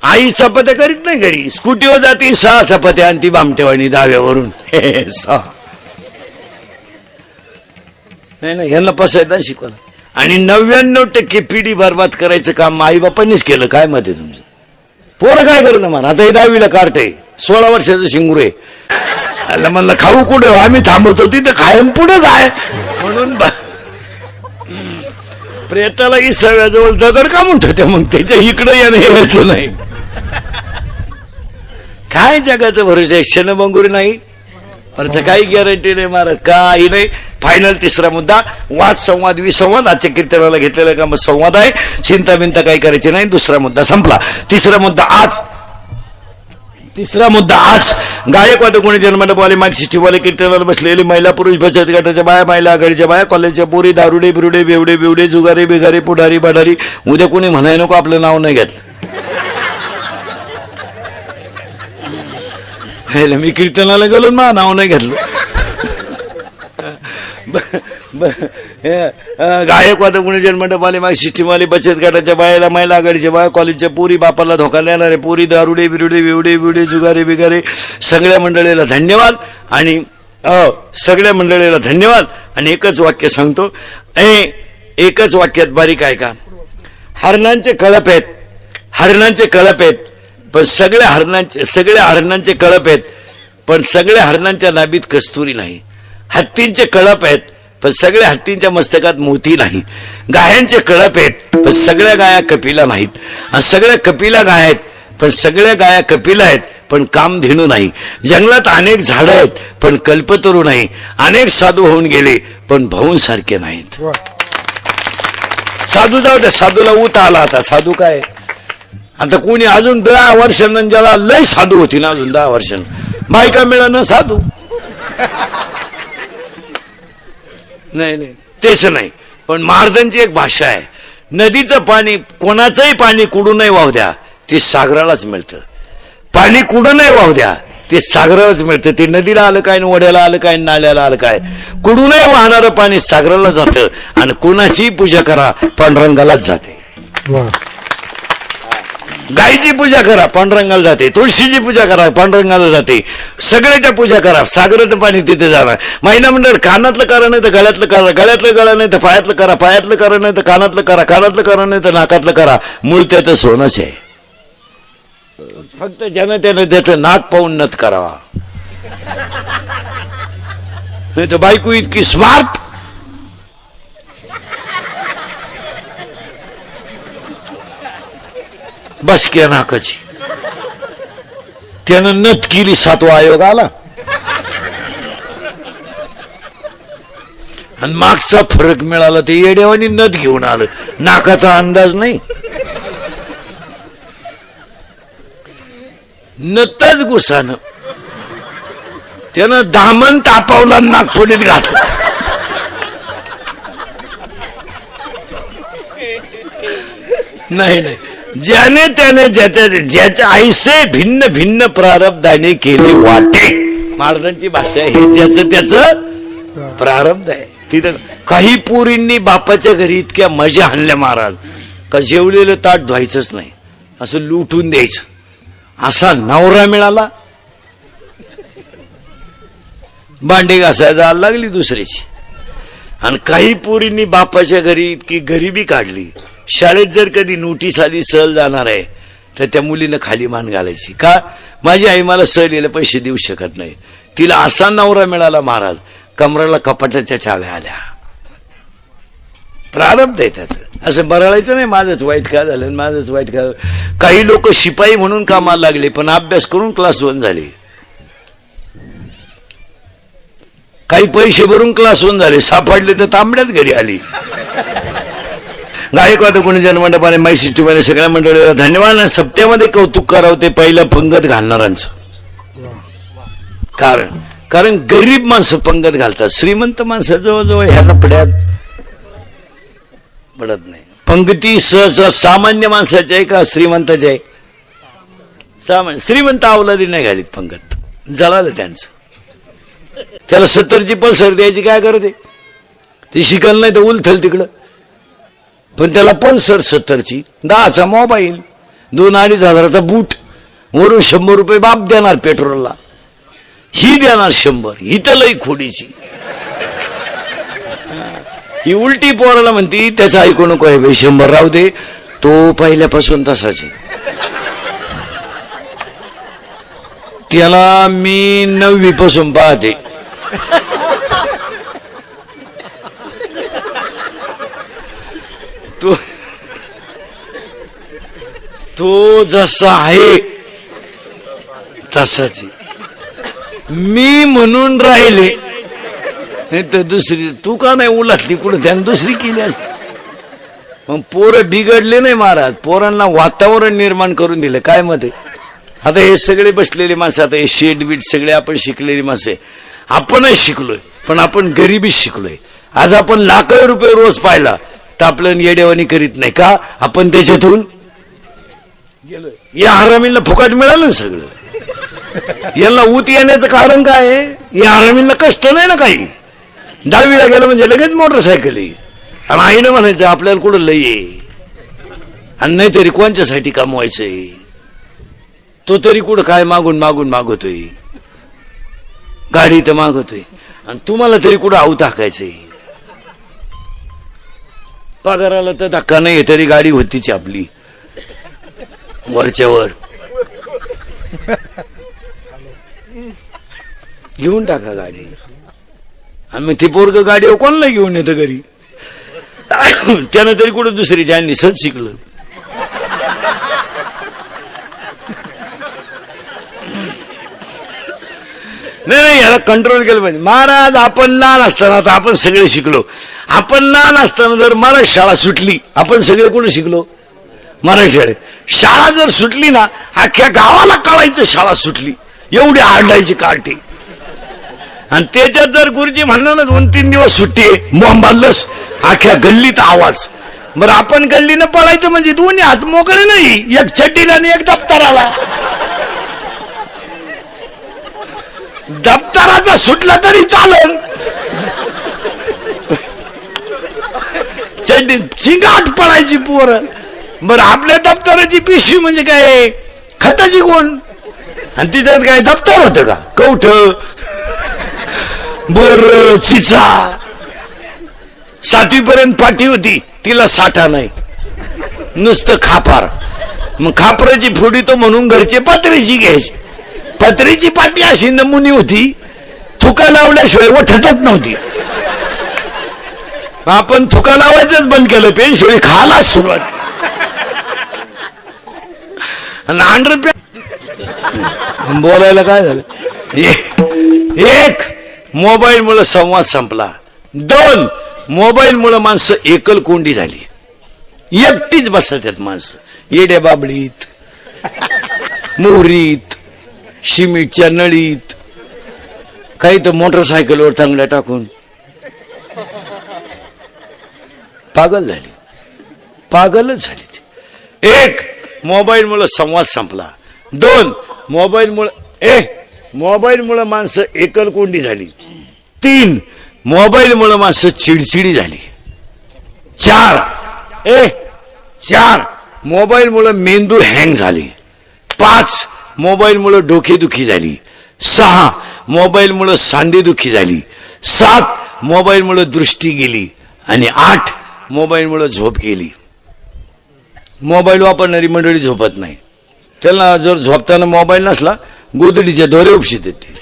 आई चपात्या करीत नाही घरी, स्कूटीवर जाते 6 चपात्या आणि ती बामटेवाणी दाव्यावरून 6. नाही यांना पसायदान शिकवलं. आणि 99% पिढी बरबाद करायचं काम आई बापांनीच केलं. काय मत आहे तुमचं. पोरं काय करत मला, आता हे 10वीला कार्ट आहे, 16 वर्षाचं शिंगरू आहे. म्हणलं खाऊ कुठे, आम्ही थांबवतो तिथं खायम पुढेच आहे म्हणून प्रेताला इसाव्याजवळ दगड का म्हणतो त्या मग त्याच्या इकडं यायचं नाही. काय जगाचं भरोसा क्षणभंगुरी नाही पण काही गॅरंटी नाही महाराज काही नाही. फायनल तिसरा मुद्दा वाद संवाद विसंवाद आजच्या कीर्तनाला घेतलेला का मग संवाद आहे. चिंता बिंता काही करायची नाही. दुसरा मुद्दा संपला. तिसरा मुद्दा आज गायकवाद कोणी जन्मंडपवाले मार्क्सिस्टवाले कीर्तनाला बसलेले महिला पुरुष बचत गटाच्या बाया महिला आघाडीच्या बाया कॉलेजच्या पोरी दारुडे बिरुडे बेवडे बिवडे जुगारे बिगारे पुढारी बाढारी उद्या कोणी म्हणाय नको आपलं नाव नाही घेतलं. मी कीर्तनाला गेलो ना नाव नाही घेतलं. गायकवाद कोणी जन्मंडपवाले मार्क्सिस्टवाले बचत गटाच्या बायाला महिला आघाडीच्या बाया कॉलेजच्या पोरी बापाला धोका देणारे पोरी दारुडे बिरुडे बिवडे बिवडे जुगारे बिगारे सगळ्या मंडळीला धन्यवाद. आणि सगळ्या मंडळीला धन्यवाद. आणि एकच वाक्य सांगतो. एकच वाक्यात बारीक आहे का. हरणांचे कळप आहेत पण सगळ्या हरणांचे कळप आहेत पण सगळ्या हरणांच्या नाभीत कस्तुरी नाही. हत्तींचे कळप आहेत पण सगळ्या हत्तींच्या मस्तकात मोती नाही. गायांचे कळप आहेत पण सगळ्या गाया कपिला नाहीत. आणि सगळ्या कपिला गाय आहेत पण सगळ्या गाया कपिला आहेत पण कामधेनू नाही. जंगलात अनेक झाडं आहेत पण कल्पतरू नाही. अनेक साधू होऊन गेले पण भाऊंसारखे नाहीत. साधू जाऊ द्या. साधूला ऊत आला. आता साधू काय आता कोणी अजून 10 वर्षांना ज्याला लय साधू होती ना अजून 10 वर्षांना बायका मिळालं साधू नाही तेच नाही. पण महाराजांची एक भाषा आहे. नदीचं पाणी कोणाचंही पाणी कुडू नाही वाहू द्या ते सागरालाच मिळतं. पाणी कुडू नाही वाहू द्या ते सागरालाच मिळतं. ते नदीला आलं काय ओढ्याला आलं काय नाल्याला आलं काय कुडू नाही वाहणारं पाणी सागराला जातं. आणि कोणाचीही पूजा करा पांडुरंगालाच जाते. गायीची पूजा करा पांडुरंगाला जाते. तुळशीची पूजा करा पांडुरंगाला जाते. सगळ्याच्या पूजा करा सागराचं पाणी तिथे जाणार. महिला मंडळ कानातलं करा नाही तर गळ्यातलं करा. गळ्यातलं करा नाही तर पायातलं करा. पायातलं करा नाही तर कानातलं करा. कानातलं करा नाही तर नाकातलं करा. मूळ त्याचं सोनंच आहे. फक्त ज्यानं त्यानं त्याचं नाक पाहून नत करावा. नाही तर बायको इतकी स्मार्ट बसक्या नाकाची त्यानं नत केली 7वा आयोग आला. आणि मागचा फरक मिळाला ते येड्यावानी नथ घेऊन आलं. नाकाचा अंदाज नाही. नतच गुसानं त्यानं दामन तापावला नागपुडीत घातलं. नाही ज्याने त्याने ज्याच्या आईसे भिन्न भिन्न प्रारब्धाने केले वाटे. महाराजांची भाषा हे ज्याचं त्याचं प्रारब्ध आहे. तिथं काही पोरींनी बापाच्या घरी इतक्या मजा आणल्या महाराज का जेवलेलं ताट धुवायचंच नाही असं लुटून द्यायचं. असा नवरा मिळाला भांडे घासायला लागली दुसऱ्याची. आणि काही पोरींनी बापाच्या घरी इतकी गरिबी काढली. शाळेत जर कधी नोटीस आली सहल जाणार आहे तर त्या मुलीनं खाली मान घालायची. का माझी आई मला सहलीला पैसे देऊ शकत नाही. तिला असा नवरा मिळाला महाराज कमराला कपाटाच्या चाव्या आल्या. प्रारब्ध आहे त्याचं. असं बरळायचं नाही माझंच वाईट का झालं माझंच वाईट का. काही लोक शिपाई म्हणून कामाला लागले पण अभ्यास करून क्लास 1 झाले. काही पैसे भरून क्लास 1 झाले सापडले तर तांबड्यात घरी आली. गायकवाद कोणी जन्मंडपाने माईसिटीवाले सगळ्या मंडळीला धन्यवाद. सप्त्यामध्ये कौतुक करावं ते पहिल्या पंगत घालणारांचं. कारण गरीब माणसं पंगत घालतात. श्रीमंत माणसं जवळजवळ ह्या लपड्यात पडत नाही. पंगती सहसा सामान्य माणसाची आहे का श्रीमंताची आहे. सामान्य श्रीमंत अवलादी नाही घालीत पंगत. जळालं त्यांचं. त्याला 70ची पल्सर द्यायची काय करते ती शिकल नाही तर उलथल तिकडं. पण त्याला पल्सर 70ची 10चा मोबाईल 2-2.5 हजाराचा बूट वरून 100 रुपये बाप देणार पेट्रोलला. ही देणार 100. ही तर लई खोडीची. ही उलटी पोराला म्हणती त्याचं ऐकू नको आहे 100 राहू दे. तो पहिल्यापासून तसाच आहे. त्याला मी 9वी पासून पाहते. तो तो जसा आहे तसाच मी म्हणून राहिले, नाही तर दुसरी तू का नाही उलटली कुठं, त्यानं दुसरी केली असती. मग पोरं बिघडले नाही महाराज, पोरांना वातावरण निर्माण करून दिलं. काय मत आहे? आता हे सगळे बसलेले माणसं, आता हे शेड बीट सगळे आपण शिकलेली माणसं, आपणच शिकलोय, पण आपण गरिबीच शिकलोय. आज आपण लाखो रुपये रोज पाहिला तर आपल्याला येडेवानी करीत नाही का? आपण त्याच्यातून गेलोय. या हरामींना फुकट मिळालं ना सगळं. यांना ऊत येण्याचं कारण काय आहे? या हरामींना कष्ट नाही ना काही. 10वीला गेलं म्हणजे लगेच मोटरसायकल आहे, आणि आईनं म्हणायचं आपल्याला कुठं लई आहे, आणि नाही तरी कोणच्यासाठी कमवायचंय. तो तरी कुठं काय मागून मागून मागवतोय, गाडी तर मागवतोय, आणि तुम्हाला तरी कुठं आऊ टाकायचंय. पगाराला तर धक्का नाही तरी गाडी होतीच आपली वरच्यावर. घेऊन टाका गाडी, आणि मग ती पोरग गाडीवर कोणाला घेऊन येतं घरी. त्यानं तरी कुठं दुसरी ज्यांनी सत शिकलं. नाही याला कंट्रोल केलं पाहिजे महाराज. आपण लहान असताना, आता आपण सगळे शिकलो, आपण लहान असताना जर मराठी शाळा सुटली, आपण सगळे कुठे शिकलो? मराठी शाळेत. शाळा जर सुटली ना, अख्ख्या गावाला कळायचं शाळा सुटली, एवढी आरडायची कार्टी. आणि त्याच्यात जर गुरुजी म्हणलं ना 2-3 दिवस सुट्टी बॉम्बालच, अख्ख्या गल्लीत आवाज. बरं आपण गल्लीनं पळायचं म्हणजे दोन्ही हात मोकळे नाही, एक चड्डीला आणि एक दप्तराला. दप्तराचा सुटला तरी चालेल, चड्डी चिंगाट पळायची पोरं. बरं आपल्या दप्तराची पिशवी म्हणजे काय? खताची कोण? आणि तिच्यात काय दप्तर होतं का? कवठ बर चिचा. 7वीपर्यंत पाटी होती, तिला साठा नाही, नुसतं खापार. मग खापराची फोडी तो म्हणून घरचे पत्र्याची घ्यायची. पत्र्याची पाटी अशी नमुनी होती, थुका लावल्याशिवाय उठतच नव्हती. आपण थुका लावायचंच बंद केलं, पेनशिवाय खायला सुरुवात. बोलायला काय झालं? एक, मोबाईल मुळे संवाद संपला. 2, मोबाईल मुळे माणसं एकल कोंडी झाली, एकटीच बसतात माणसं. येड्या बाबळीत, मोहरीत, शिमिटच्या नळीत, काही तर मोटरसायकलवर तांगड्या टाकून पागल झाली, पागलच झाली. एक, मोबाईल मुळे संवाद संपला. 2, मोबाईल मुळे माणसं एकल कोंडी झाली. 3, मोबाईल मुळे माणसं चिडचिडी झाली. 4, मोबाईल मुळे मेंदू हँग झाली. 5, मोबाईल मुळे डोकेदुखी झाली. 6, मोबाईल मुळे सांधेदुखी झाली. 7, मोबाईल मुळे दृष्टी गेली. आणि 8, मोबाईल मुळे झोप गेली. मोबाईल वापरणारी मंडळी झोपत नाही, त्यांना जर झोपताना मोबाईल नसला गोदडीचे दोरे उपशीत येते.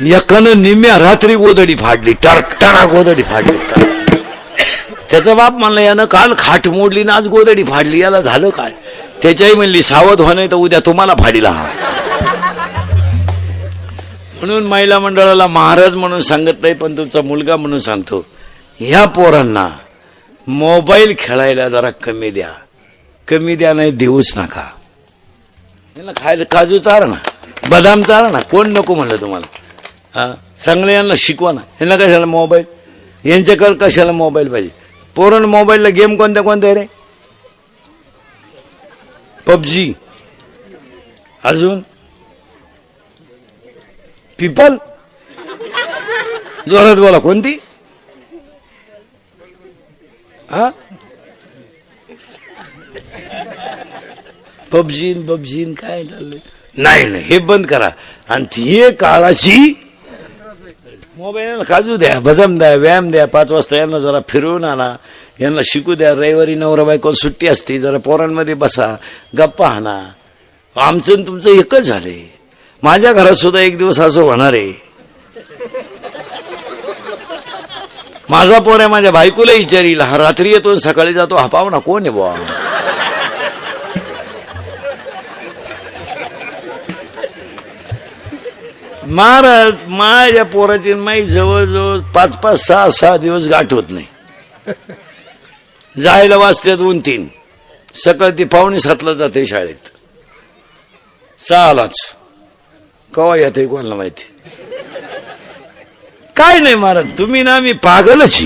एकानं निम्या रात्री गोदडी फाडली, टरा गोदडी फाडली. त्याचा बाप म्हणला यानं काल खाट मोडली ना आज गोदडी फाडली, याला झालं काय? त्याच्याही म्हणली सावध व्हा नाही तर उद्या तुम्हाला फाडीला. म्हणून महिला मंडळाला महाराज म्हणून सांगत नाही, पण तुमचा मुलगा म्हणून सांगतो, ह्या पोरांना मोबाईल खेळायला जरा कमी द्या. कमी द्या नाही देऊच नका. यांना खायला काजू चारा ना, बदाम चारा ना, कोण नको म्हणलं तुम्हाला? हा, चांगलं यांना शिकवा ना. यांना कशाला मोबाईल? यांच्याकडे कशाला मोबाईल पाहिजे? पोरांना मोबाईलला गेम कोणत्या कोणत्या रे? पबजी, अजून पीपल, जोरात बोला, कोणती? हा, पबजी काय झालं? नाही, हे बंद करा. आणि हे काळाची मोबाईल काजू द्या, बदाम द्या, व्यायाम द्या. 5 वाजता यांना जरा फिरवून आणा, यांना शिकू द्या. रविवारी नवरा बायको सुट्टी असते, जरा पोरांमध्ये बसा, गप्पा हाना. आमचं तुमचं एकच झालंय. माझ्या घरात सुद्धा एक दिवस असं होणार आहे. माझा पोऱ्या माझ्या बायकोला विचारील, हा रात्री येतो आणि सकाळी जातो, हा पाहुणा कोण आहे बुवा? महाराज माझ्या पोराची माई जवळजवळ 5-5, 6-6 दिवस गाठ होत नाही. जायला वाजते 2-3, सकाळी ती 6:45 जाते शाळेत, 6लाच. कवा येते कोणाला माहिती. काय नाही महाराज, तुम्ही ना मी पागलच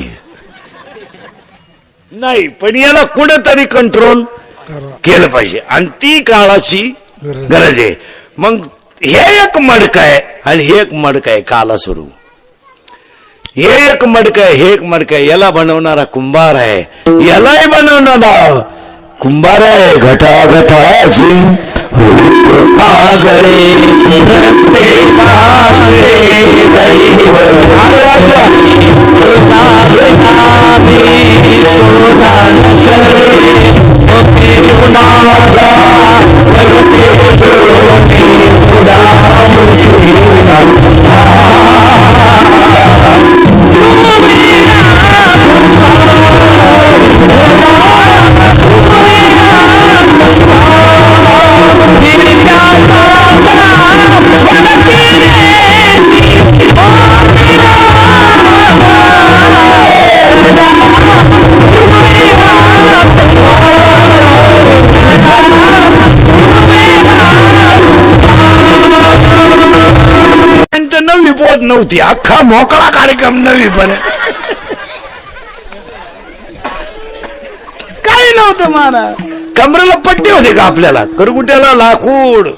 नाही, पण याला कुठेतरी कंट्रोल केलं पाहिजे आणि ती काळाची गरज आहे. मग हे एक मडकं आहे आणि हे एक मडकं आहे काला स्वरूप. हे एक मडकं आहे, हे एक मडकं आहे. याला बनवणारा कुंभार आहे, यालाही बनवणारा कुंभार आहे. घटाघटाची नवी बोध नव्हती, अख्खा मोकळा कार्यक्रम नवी. पण काही नव्हतं महाराज. कमरेला पट्टी होते का आपल्याला, करगुट्याला लाकूड,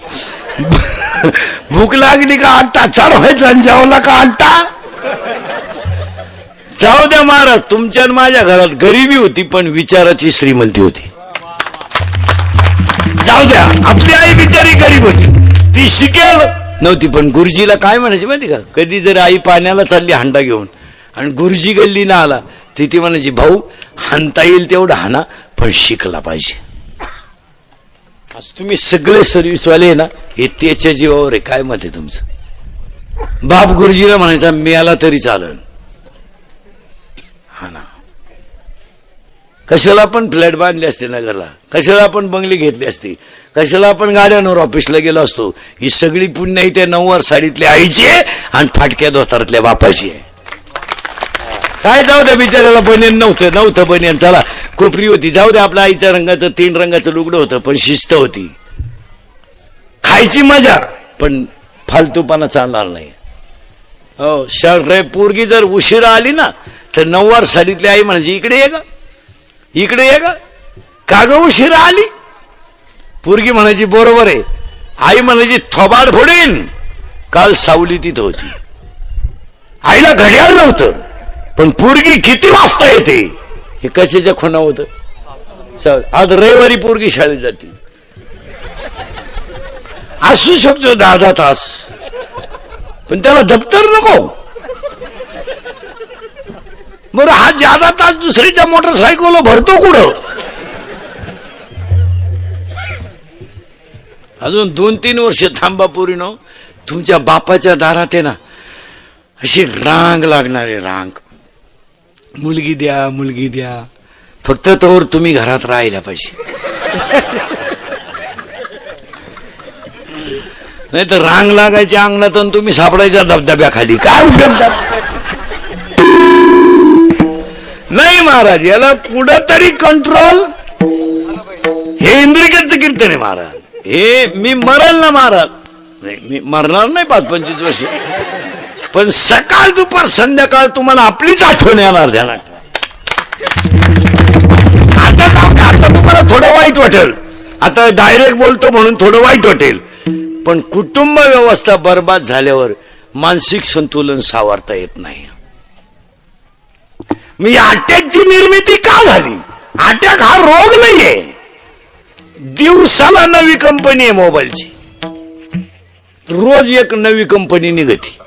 भूक लागली का आट्टा चढवायचा आणि जेवला का आट्टा. जाऊ द्या महाराज, तुमच्या माझ्या घरात गरिबी होती पण विचाराची श्रीमंती होती. जाऊ द्या, आपली आई बिचारी गरीब होती, ती शिकेल नव्हती. पण गुरुजीला काय म्हणायची माहिती का, कधी जर आई पाण्याला चालली हांडा घेऊन आणि गुरुजी गल्ली ना आला, ती म्हणायची, भाऊ हाणता येईल तेवढं हाना पण शिकला पाहिजे. आज तुम्ही सगळे सर्व्हिसवाले ना, हे त्याच्या जीवावर आहे. काय मत आहे तुमचं? बाप गुरुजीला म्हणायचा, मिळाला तरी चालन. हा ना, कशाला आपण फ्लॅट बांधले असते नगरला, कशाला आपण बंगली घेतली असती, कशाला आपण गाड्यांवर ऑफिसला गेलो असतो. ही सगळी पुण्य त्या 9वार साडीतल्या आईची आहे आणि फाटक्या धोतारातल्या बापाची आहे. काय जाऊ द्या, बिचाराला बनेन नव्हतं बनेन, त्याला कोपरी होती. जाऊ द्या, आपल्या आईच्या रंगाचं 3 रंगाचं लुगडं होतं पण शिस्त होती. खायची मजा पण फालतूपणा चालणार नाही. हो, पोरगी जर उशिरा आली ना तर 9वार साडीतली आई म्हणायची, इकडे ये ग, इकडे ये ग, का ग उशिरा आली. पोरगी म्हणायची, बरोबर आहे. आई म्हणायची, थोबाड फोडीन, काल सावली तिथं होती. आईला घड्याळ नव्हतं पण पोरगी किती वाजता येते हे कशाच्या खुणा होतं. आज रविवारी पोरगी शाळेत जाते, असू शकतो 10 तास, पण त्याला दप्तर नको. बरं, हा ज्यादा तास दुसरीच्या मोटरसायकल भरतो कुठं. अजून 2-3 वर्ष थांबा पोरीनो, तुमच्या बापाच्या दारात आहे ना अशी रांग लागणारे, रांग. मुलगी द्या, मुलगी द्या, फक्त तोवर तुम्ही घरात राहायला पाहिजे. नाही तर रांग लागायची अंगणात आणि तुम्ही सापडायच्या धबधब्याखाली. काय उपयोग नाही महाराज. याला कुठंतरी कंट्रोल, हे इंद्रिकेचं कीर्तन आहे महाराज. हे मी मरल ना महाराज, नाही मी मरणार नाही 5-25 वर्ष, पण सकाळ दुपार संध्याकाळ तुम्हाला आपलीच आठवण येणार. ध्यानात आता तुम्हाला थोडं वाईट वाटेल, आता डायरेक्ट बोलतो म्हणून थोडं वाईट वाटेल, पण कुटुंब व्यवस्था बर्बाद झाल्यावर मानसिक संतुलन सावरता येत नाही. मी अटॅकची निर्मिती का झाली? अटॅक हा रोग नाहीये, दिवसाला नवी कंपनी आहे मोबाईलची, रोज एक नवी कंपनी निघती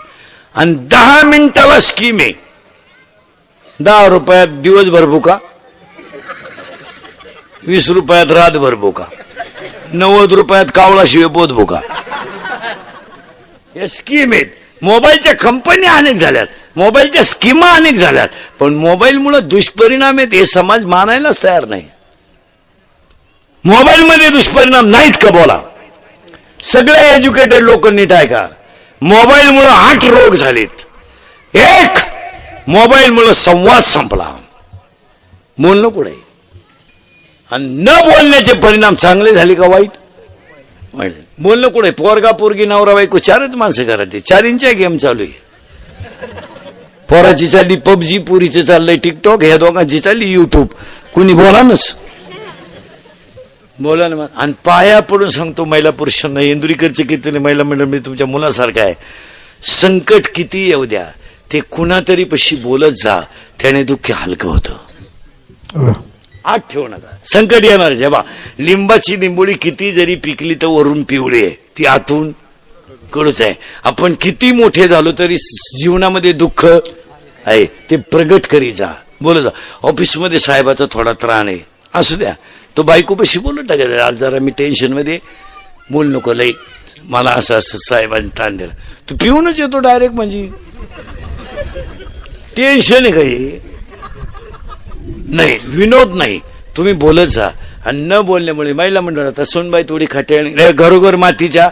आणि 10 मिनिटाला स्कीम आहे. 10 रुपयात दिवसभर भुका, 20 रुपयात रातभर भुका, 90 रुपयात कावळाशिवाय बोध भुका. या स्कीम आहेत. मोबाईलच्या कंपन्या अनेक झाल्यात मोबाईलच्या स्कीमा अनेक झाल्यात, पण मोबाईलमुळे दुष्परिणाम आहेत हे समाज मानायलाच तयार नाही. मोबाईलमध्ये दुष्परिणाम नाहीत का बोला? सगळे एज्युकेटेड लोक नीट आहे का? मोबाईलमुळे 8 रोग झालेत. एक, मोबाईलमुळे संवाद संपला, बोलणं कुठे, आणि न बोलण्याचे परिणाम चांगले झाले का वाईट? बोलणं कुठे? पोरगा पोरगी नवरा बायको 4च माणसं घरात, 4 गेम चालू आहे. पोराची चालली पबजी, पुरीचं चाललंय टिकटॉक, ह्या दोघांची चालली युट्यूब. कुणी बोलानच बोला ना. आणि पाया पडून सांगतो महिला पुरुषांना, इंदुरीकरचे कीर्तने महिला मंडळ मी तुमच्या मुलासारखं आहे. संकट किती येऊ द्या, ते कुणातरी पशी बोलत जा, त्याने दुःख हलकं होतं. आत ठेवू नका. संकट येणार जेव्हा लिंबाची लिंबोळी किती जरी पिकली तर वरून पिवळी आहे, ती आतून कडूच आहे. आपण किती मोठे झालो तरी जीवनामध्ये दुःख आहे, ते प्रगट करी जा, बोलत जा. ऑफिसमध्ये साहेबाचा थोडा त्राण आहे, असू द्या, तो बायकोपाशी बोलत टाकायचं, आज जरा मी टेन्शन मध्ये, बोल नको लई, मला असं असं साहेबांनी ताण दिला. तू पिऊनच येतो डायरेक्ट, म्हणजे टेन्शन आहे काही नाही, विनोद नाही, तुम्ही बोलत जा. आणि न बोलण्यामुळे महिला मंडळात सोनबाई थोडी खट्याळ, घरोघर मातीच्या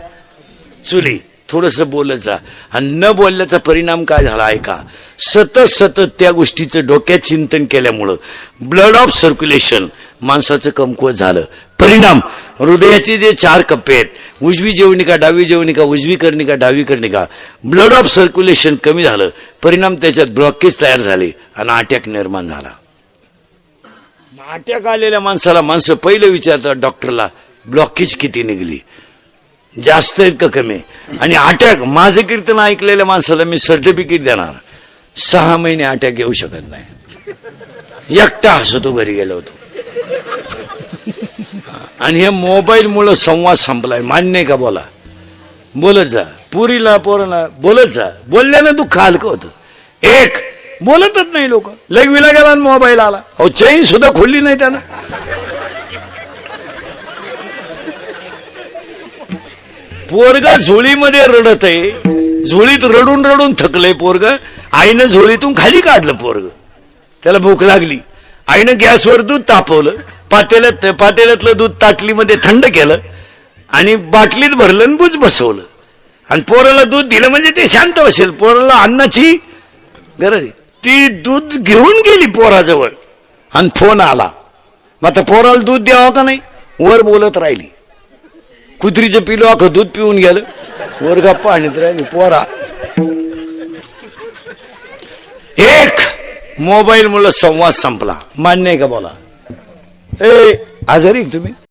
चुली, थोडस बोलत जा. आणि न बोलल्याचा परिणाम काय झाला ऐका. सतत त्या गोष्टीचं डोक्यात चिंतन केल्यामुळं ब्लड ऑफ सर्क्युलेशन माणसाचं कमकुवत झालं. परिणाम, हृदयाचे जे 4 कप्पे आहेत, उजवी जेवणिका, डावी जेवणिका, उजवी कर्णिका, डावी कर्णिका, ब्लड ऑफ सर्क्युलेशन कमी झालं. परिणाम, त्याच्यात ब्लॉकेज तयार झाले आणि अटॅक निर्माण झाला. अटॅक आलेल्या माणसाला माणसं पहिलं विचारतात डॉक्टरला, ब्लॉकेज किती निघली, जास्त आहेत का कमी? आणि अटॅक, माझं कीर्तन ऐकलेल्या माणसाला मी सर्टिफिकेट देणार, 6 महिने अटॅक येऊ शकत नाही. एकटा हसतो घरी गेलो होतो. आणि हे मोबाईल मुळे संवाद संपलाय, मान्य आहे का? बोला, बोलत जा. पुरीला पोराला बोलत जा, बोलल्यानं दुःख हलकं होतं. एक, बोलतच नाही लोक, लग्वीला गेला मोबाईल आला, अहो चैन सुद्धा खोलली नाही त्यानं. पोरगा झोळीमध्ये रडत आहे, झोळीत रडून रडून थकलंय पोरग. आईनं झोळीतून खाली काढलं पोरग, त्याला भूक लागली. आईनं गॅसवर दूध तापवलं, पातेल्यातलं दूध ताटलीमध्ये थंड केलं आणि बाटलीत भरलं आणि बुज बसवलं. आणि पोराला दूध दिलं म्हणजे ते शांत बसेल. पोराला अन्नाची गरज आहे, ती दूध घेऊन गेली पोराजवळ आणि फोन आला. मग आता पोराला दूध द्यावं का नाही? वर बोलत राहिली. कुत्रीचं पिलो अख्खं दूध पिऊन गेलं, वर गप्पा आणत राहिली पोरा. एक, मोबाईल मुळे संवाद संपला, मान्य आहे का? बोला. आजारी तुम्ही